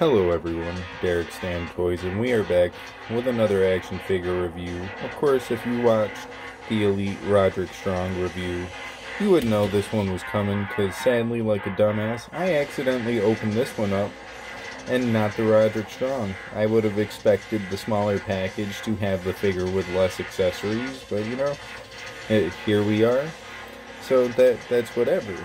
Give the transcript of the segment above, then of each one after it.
Hello everyone, Derek Stan Toys, and we are back with another action figure review. Of course, if you watched the Elite Roderick Strong review, you would know this one was coming, because sadly, like a dumbass, I accidentally opened this one up, and not the Roderick Strong. I would have expected the smaller package to have the figure with less accessories, but you know, here we are. So that's whatever.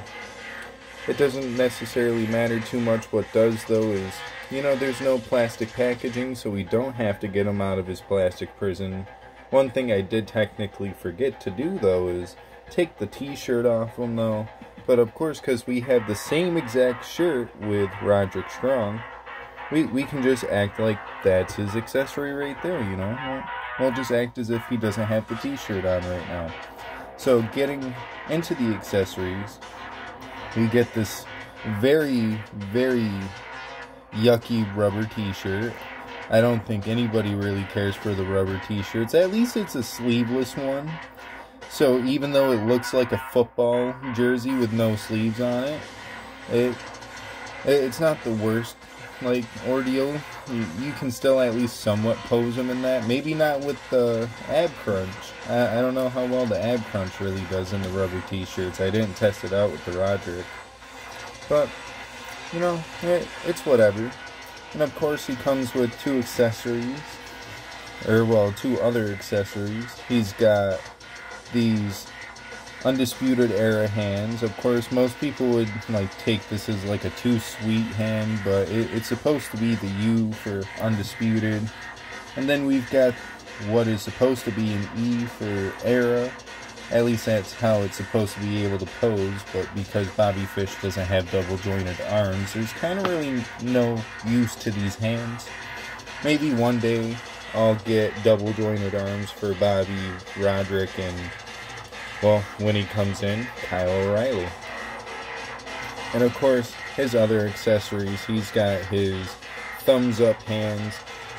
It doesn't necessarily matter too much. What does, though, is, you know, there's no plastic packaging, so we don't have to get him out of his plastic prison. One thing I did technically forget to do, though, is take the t-shirt off him, though. But, of course, because we have the same exact shirt with Roderick Strong, we can just act like that's his accessory right there, you know? We'll just act as if he doesn't have the t-shirt on right now. So, getting into the accessories, we get this very, very yucky rubber t-shirt. I don't think anybody really cares for the rubber t-shirts. At least it's a sleeveless one. So even though it looks like a football jersey with no sleeves on it, it's not the worst, like, ordeal. You can still at least somewhat pose them in that. Maybe not with the ab crunch. I don't know how well the ab crunch really does in the rubber t-shirts. I didn't test it out with the Roderick. But, you know, it's whatever. And of course he comes with two accessories. Two other accessories. He's got these Undisputed Era hands. Of course, most people would take this as like a too sweet hand, but it's supposed to be the U for Undisputed. And then we've got what is supposed to be an E for Era. At least that's how it's supposed to be able to pose, but because Bobby Fish doesn't have double jointed arms, there's kind of really no use to these hands. Maybe one day I'll get double jointed arms for Bobby, Roderick, and, well, when he comes in, Kyle O'Reilly. And of course, his other accessories, he's got his thumbs up hands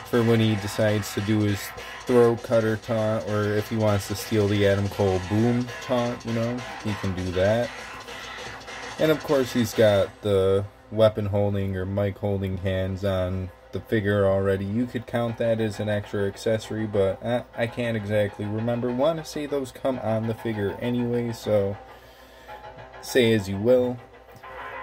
for when he decides to do his throw cutter taunt, or if he wants to steal the Adam Cole boom taunt, you know, he can do that. And of course, he's got the weapon holding or mic holding hands on the figure already. You could count that as an extra accessory, but I can't exactly remember. Want to say those come on the figure anyway, so say as you will.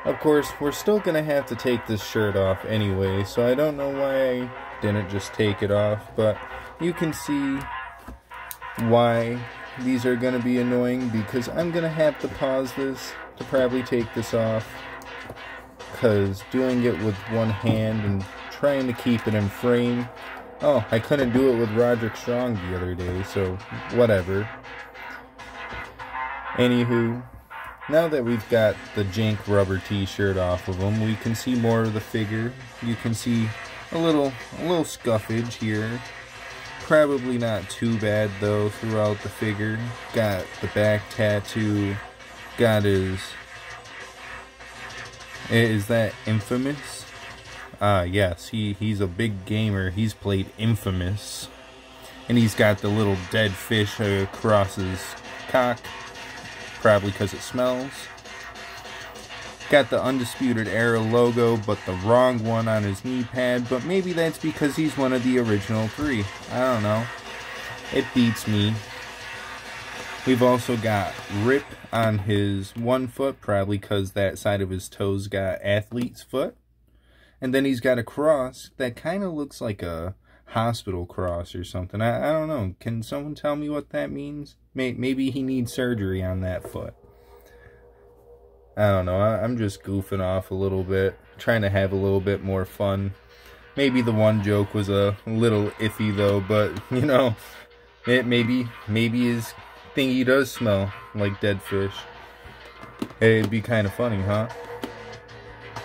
Of course, we're still gonna have to take this shirt off anyway, so I don't know why I didn't just take it off, but you can see why these are gonna be annoying, because I'm gonna have to pause this to probably take this off, because doing it with one hand and trying to keep it in frame, oh, I couldn't do it with Roderick Strong the other day, so whatever. Anywho, now that we've got the jank rubber t-shirt off of him, we can see more of the figure. You can see a little scuffage here. Probably not too bad though throughout the figure. Got the back tattoo. Got his... Is that Infamous? Yes, he's a big gamer. He's played Infamous. And he's got the little dead fish across his cock. Probably because it smells. Got the Undisputed Era logo, but the wrong one on his knee pad. But maybe that's because he's one of the original three. I don't know. It beats me. We've also got Rip on his one foot, probably because that side of his toes got athlete's foot. And then he's got a cross that kind of looks like a hospital cross or something. I don't know. Can someone tell me what that means? Maybe he needs surgery on that foot. I don't know. I'm just goofing off a little bit. Trying to have a little bit more fun. Maybe the one joke was a little iffy though, but, you know, maybe his thingy does smell like dead fish. It'd be kind of funny, huh?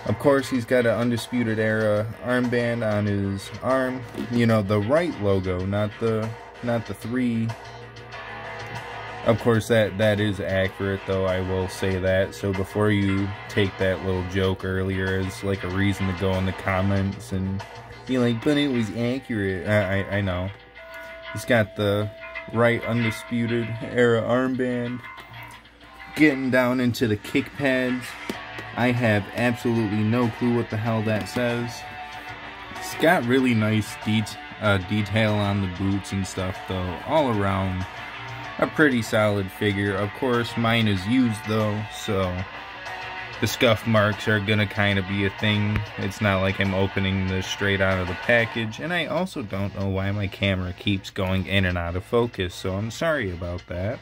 Of course, he's got an Undisputed Era armband on his arm. You know, the right logo, not the three. Of course, that is accurate, though, I will say that. So before you take that little joke earlier as like a reason to go in the comments and be like, but it was accurate. I know. He's got the right Undisputed Era armband. Getting down into the kick pads. I have absolutely no clue what the hell that says. got really nice detail on the boots and stuff though. All around, a pretty solid figure. Of course, mine is used though, so the scuff marks are gonna kind of be a thing. It's not like I'm opening this straight out of the package, and I also don't know why my camera keeps going in and out of focus, so I'm sorry about that.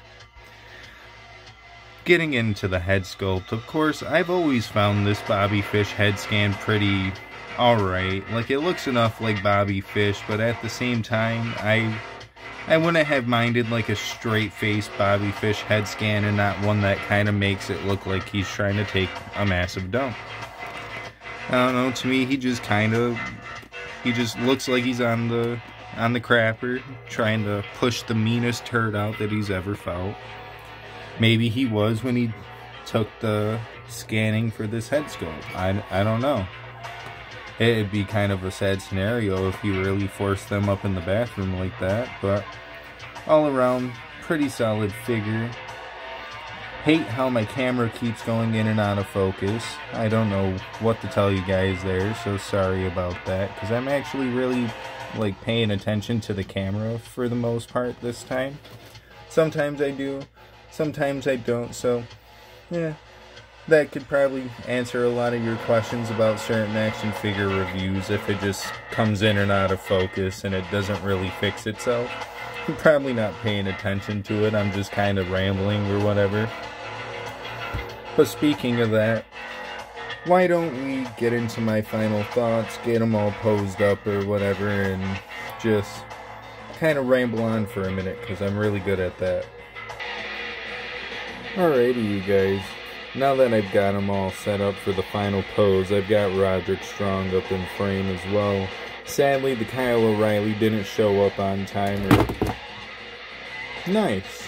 Getting into the head sculpt, of course, I've always found this Bobby Fish head scan pretty alright. Like, it looks enough like Bobby Fish, but at the same time, I wouldn't have minded like a straight face Bobby Fish head scan and not one that kind of makes it look like he's trying to take a massive dump. I don't know, to me he just looks like he's on the crapper, trying to push the meanest turd out that he's ever felt. Maybe he was when he took the scanning for this head sculpt. I don't know. It'd be kind of a sad scenario if you really forced them up in the bathroom like that, but all around, pretty solid figure. Hate how my camera keeps going in and out of focus. I don't know what to tell you guys there, so sorry about that, because I'm actually really like paying attention to the camera for the most part this time. Sometimes I do, sometimes I don't, so yeah. That could probably answer a lot of your questions about certain action figure reviews if it just comes in and out of focus and it doesn't really fix itself. I'm probably not paying attention to it, I'm just kind of rambling or whatever. But speaking of that, why don't we get into my final thoughts, get them all posed up or whatever, and just kind of ramble on for a minute, because I'm really good at that. Alrighty, you guys. Now that I've got them all set up for the final pose, I've got Roderick Strong up in frame as well. Sadly, the Kyle O'Reilly didn't show up on time. Nice.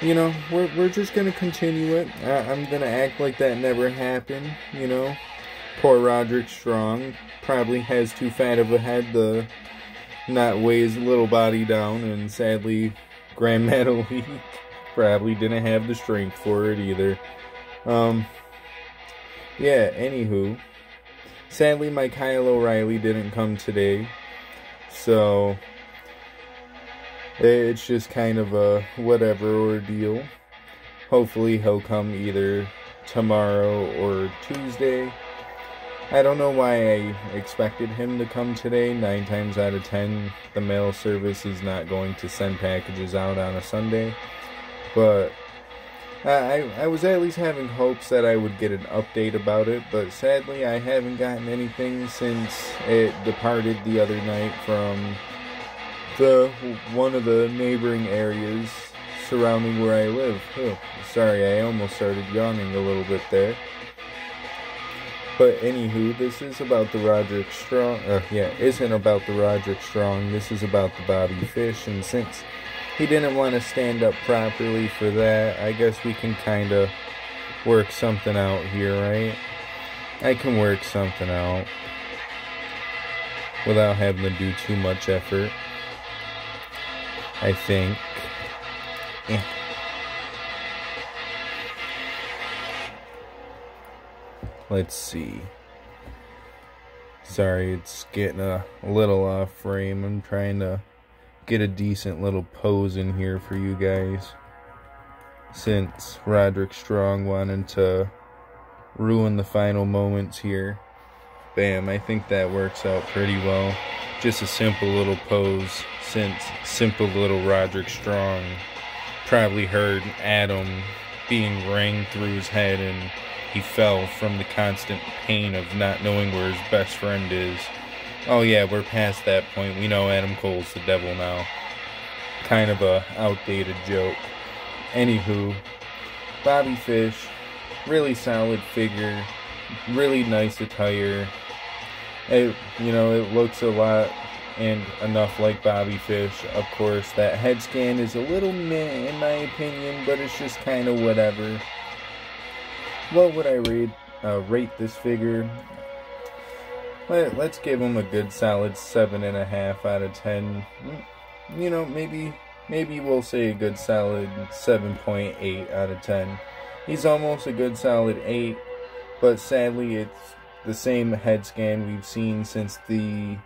You know, we're just going to continue it. I'm going to act like that never happened, you know. Poor Roderick Strong probably has too fat of a head to not weigh his little body down, and sadly, Grand Metalik probably didn't have the strength for it either. Yeah, anywho, sadly my Kyle O'Reilly didn't come today, so it's just kind of a whatever ordeal. Hopefully he'll come either tomorrow or Tuesday. I don't know why I expected him to come today. 9 times out of 10, the mail service is not going to send packages out on a Sunday, but I was at least having hopes that I would get an update about it, but sadly I haven't gotten anything since it departed the other night from one of the neighboring areas surrounding where I live. Oh, sorry, I almost started yawning a little bit there. But anywho, this is about the Roderick Strong, isn't about the Roderick Strong, this is about the Bobby Fish, and since he didn't want to stand up properly for that, I guess we can kind of work something out here, right? I can work something out without having to do too much effort, I think. Yeah. Let's see. Sorry, it's getting a little off frame. I'm trying to get a decent little pose in here for you guys, since Roderick Strong wanted to ruin the final moments here. Bam, I think that works out pretty well. Just a simple little pose, since simple little Roderick Strong probably heard Adam being rang through his head and he fell from the constant pain of not knowing where his best friend is. Oh yeah, we're past that point. We know Adam Cole's the devil now. Kind of a outdated joke. Anywho, Bobby Fish, really solid figure, really nice attire. It looks a lot and enough like Bobby Fish. Of course, that head scan is a little meh in my opinion, but it's just kind of whatever. What would I rate this figure? Let's give him a good solid 7.5 out of 10. You know, maybe we'll say a good solid 7.8 out of 10. He's almost a good solid 8, but sadly it's the same head scan we've seen since the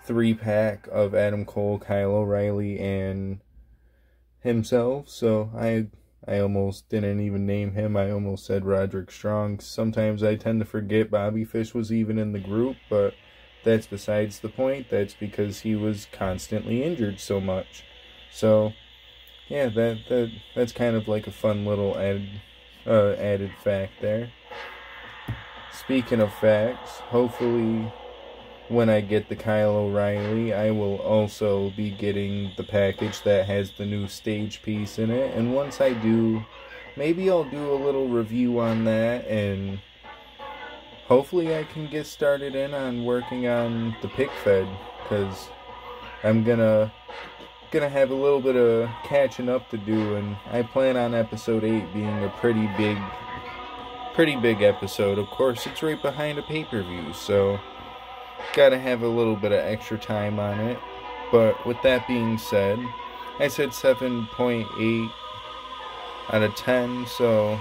3-pack of Adam Cole, Kyle O'Reilly, and himself. So I almost didn't even name him. I almost said Roderick Strong. Sometimes I tend to forget Bobby Fish was even in the group, but that's besides the point. That's because he was constantly injured so much. So yeah, that's kind of like a fun little added fact there. Speaking of facts, hopefully when I get the Kyle O'Reilly, I will also be getting the package that has the new stage piece in it. And once I do, maybe I'll do a little review on that, and hopefully I can get started in on working on the pick fed, because I'm gonna have a little bit of catching up to do, and I plan on episode 8 being a pretty big episode. Of course, it's right behind a pay-per-view, so gotta have a little bit of extra time on it. But with that being said, I said 7.8 out of 10, so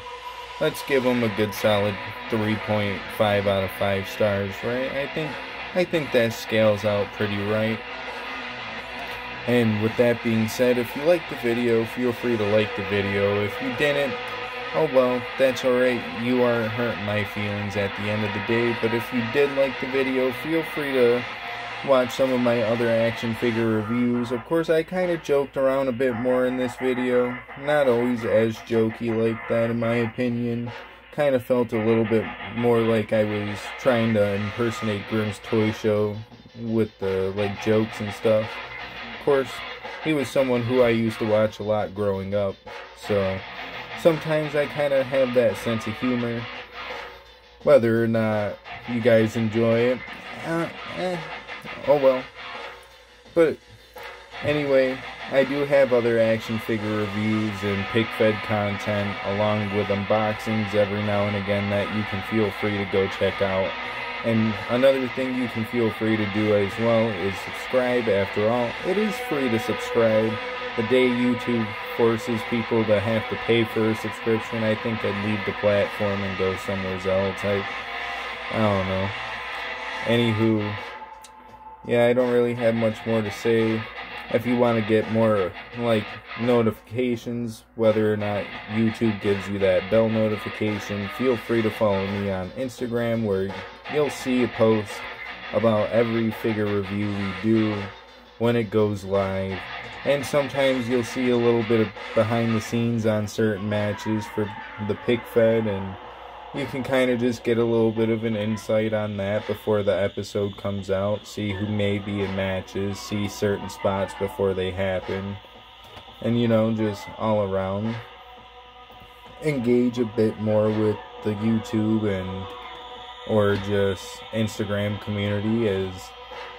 let's give them a good solid 3.5 out of 5 stars, right? I think that scales out pretty right. And with that being said, if you liked the video, feel free to like the video. If you didn't, oh well, that's alright. You aren't hurting my feelings at the end of the day. But if you did like the video, feel free to watch some of my other action figure reviews. Of course, I kind of joked around a bit more in this video. Not always as jokey like that, in my opinion. Kind of felt a little bit more like I was trying to impersonate Grimm's Toy Show with the like jokes and stuff. Of course, he was someone who I used to watch a lot growing up, so sometimes I kind of have that sense of humor. Whether or not you guys enjoy it, oh well. But anyway, I do have other action figure reviews and pick fed content along with unboxings every now and again that you can feel free to go check out. And another thing you can feel free to do as well is subscribe. After all, it is free to subscribe. The day YouTube forces people to have to pay for a subscription, I think I'd leave the platform and go somewhere else. I don't know. Anywho, yeah, I don't really have much more to say. If you want to get more, like, notifications, whether or not YouTube gives you that bell notification, feel free to follow me on Instagram, where you'll see a post about every figure review we do when it goes live. And sometimes you'll see a little bit of behind the scenes on certain matches for the pick fed, and you can kind of just get a little bit of an insight on that before the episode comes out. See who may be in matches, see certain spots before they happen, and you know, just all around engage a bit more with the YouTube and or just Instagram community, as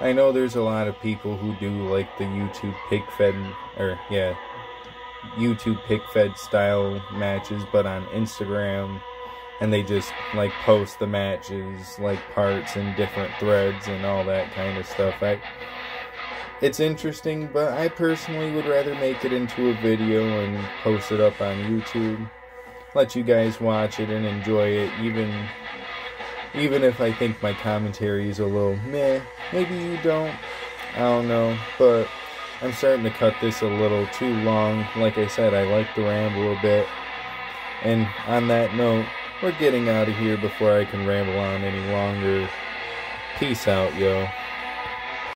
I know there's a lot of people who do like the YouTube pick fed, or yeah, YouTube pick fed style matches, but on Instagram, and they just like post the matches like parts and different threads and all that kind of stuff. It's interesting, but I personally would rather make it into a video and post it up on YouTube, let you guys watch it and enjoy it, even if I think my commentary is a little meh. Maybe you don't, I don't know, but I'm starting to cut this a little too long. Like I said, I like to ramble a bit. And on that note, we're getting out of here before I can ramble on any longer. Peace out, yo.